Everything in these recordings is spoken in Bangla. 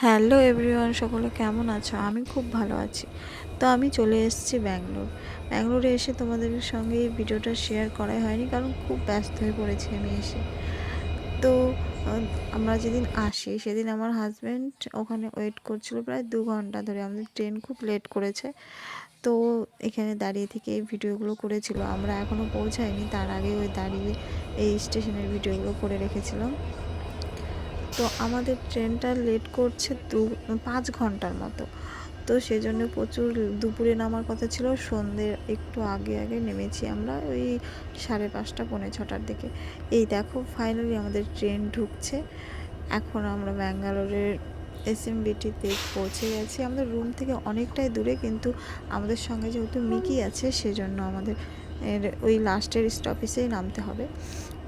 হ্যালো এভরিওয়ান, সকলে কেমন আছো? আমি খুব ভালো আছি। তো আমি চলে এসেছি ব্যাঙ্গালোরে এসে তোমাদের সঙ্গে এই ভিডিওটা শেয়ার করাই হয়নি, কারণ খুব ব্যস্ত হয়ে পড়েছি আমি এসে। তো আহ, আমরা যেদিন আসি সেদিন আমার হাজব্যান্ড ওখানে ওয়েট করছিল প্রায় 2 ঘন্টা ধরে। আমাদের ট্রেন খুব লেট করেছে, তো এখানে দাঁড়িয়ে থেকে এই ভিডিওগুলো করেছিল। আমরা এখনও পৌঁছাইনি, তার আগে ওই দাঁড়িয়ে এই স্টেশনের ভিডিওগুলো করে রেখেছিলাম। তো আমাদের ট্রেনটা লেট করছে 5 ঘন্টার মতো। তো সেজন্য প্রচুর দুপুরে নামার কথা ছিল, সন্ধ্যের একটু আগে আগে নেমেছি আমরা, ওই 5:30 পৌনে 6টার দিকে। এই দেখো ফাইনালি আমাদের ট্রেন ঢুকছে। এখন আমরা ব্যাঙ্গালোরের এসএমবিটিতে পৌঁছে গেছি। আমাদের রুম থেকে অনেকটাই দূরে, কিন্তু আমাদের সঙ্গে যেহেতু মিকি আছে সেজন্য আমাদের ওই লাস্টের স্টপেজেই নামতে হবে।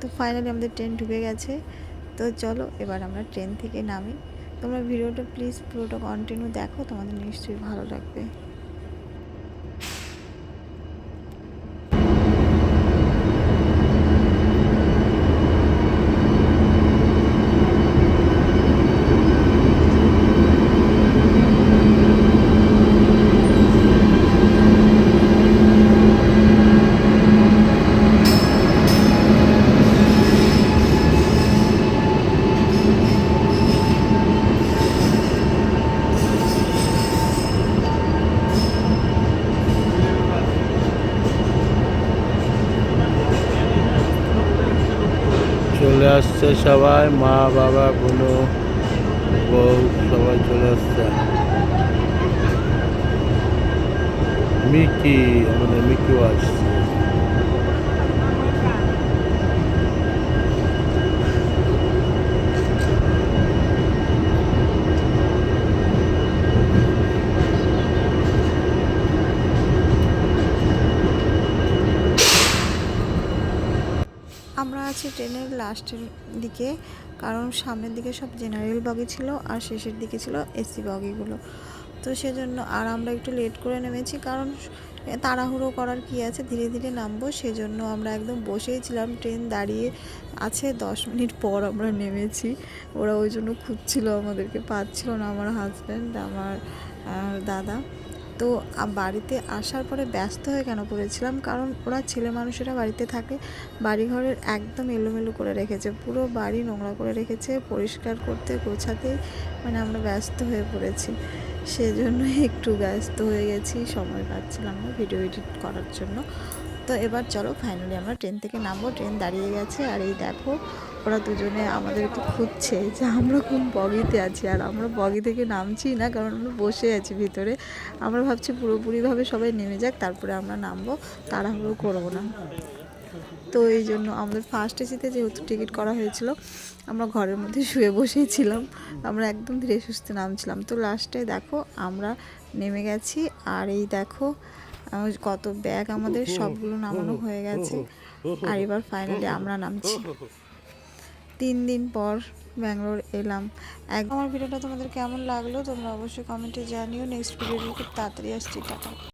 তো ফাইনালি আমাদের ট্রেন ঢুকে গেছে। তো চলো এবার আমরা ট্রেন থেকে নামি। তোমরা ভিডিওটা প্লিজ পুরোটা কন্টিনিউ দেখো, তোমাদের নিশ্চয়ই ভালো লাগবে। চলে আসছে সবাই, মা বাবা বোনো বউ সবাই চলে আসছে। মিকি, আমাদের মিকিও আসছে। আমরা আছি ট্রেনের লাস্টের দিকে, কারণ সামনের দিকে সব জেনারেল বগি ছিল আর শেষের দিকে ছিল এসি বগিগুলো। তো সেজন্য আর আমরা একটু লেট করে নেমেছি, কারণ তাড়াহুড়ো করার কি আছে, ধীরে ধীরে নামবো। সেজন্য আমরা একদম বসেই ছিলাম, ট্রেন দাঁড়িয়ে আছে 10 মিনিট পর আমরা নেমেছি। ওরা ওই জন্য খুঁজছিল আমাদেরকে, পাচ্ছিল না, আমার হাজব্যান্ড, আমার দাদা। তো বাড়িতে আসার পরে ব্যস্ত হয়ে কেন পড়েছিলাম, কারণ ওরা ছেলে মানুষেরা বাড়িতে থাকে, বাড়িঘরের একদম এলোমেলো করে রেখেছে, পুরো বাড়ি নোংরা করে রেখেছে, পরিষ্কার করতে গোছাতে মানে আমরা ব্যস্ত হয়ে পড়েছি। সেজন্য একটু ব্যস্ত হয়ে গেছি, সময় পাচ্ছিলাম না ভিডিও এডিট করার জন্য। তো এবার চলো ফাইনালি আমরা ট্রেন থেকে নামবো। ট্রেন দাঁড়িয়ে গেছে, আর এই দেখো ওরা দুজনে আমাদেরকে খুঁজছে যে আমরা কোন বগিতে আছি। আর আমরা বগি থেকে নামছি না, কারণ আমরা বসে আছি ভিতরে। আমরা ভাবছি পুরোপুরিভাবে সবাই নেমে যাক, তারপরে আমরা নামবো, তাড়াহুড়ো করবো না। তো এই জন্য আমাদের ফার্স্ট এসিতে যেহেতু টিকিট করা হয়েছিল, আমরা ঘরের মধ্যে শুয়ে বসেছিলাম, আমরা একদম ধীরে সুস্থে নামছিলাম। তো লাস্টে দেখো আমরা নেমে গেছি, আর এই দেখো কত ব্যাগ আমাদের, সবগুলো নামানো হয়ে গেছে। আর এবার ফাইনালি আমরা নামছি। 3 দিন পর ব্যাঙ্গালোর এলাম। আমার ভিডিওটা তোমাদের কেমন লাগলো তোমরা অবশ্যই কমেন্টে জানিও। নেক্সট ভিডিওটা খুব তাড়াতাড়ি আসছি, টাটা।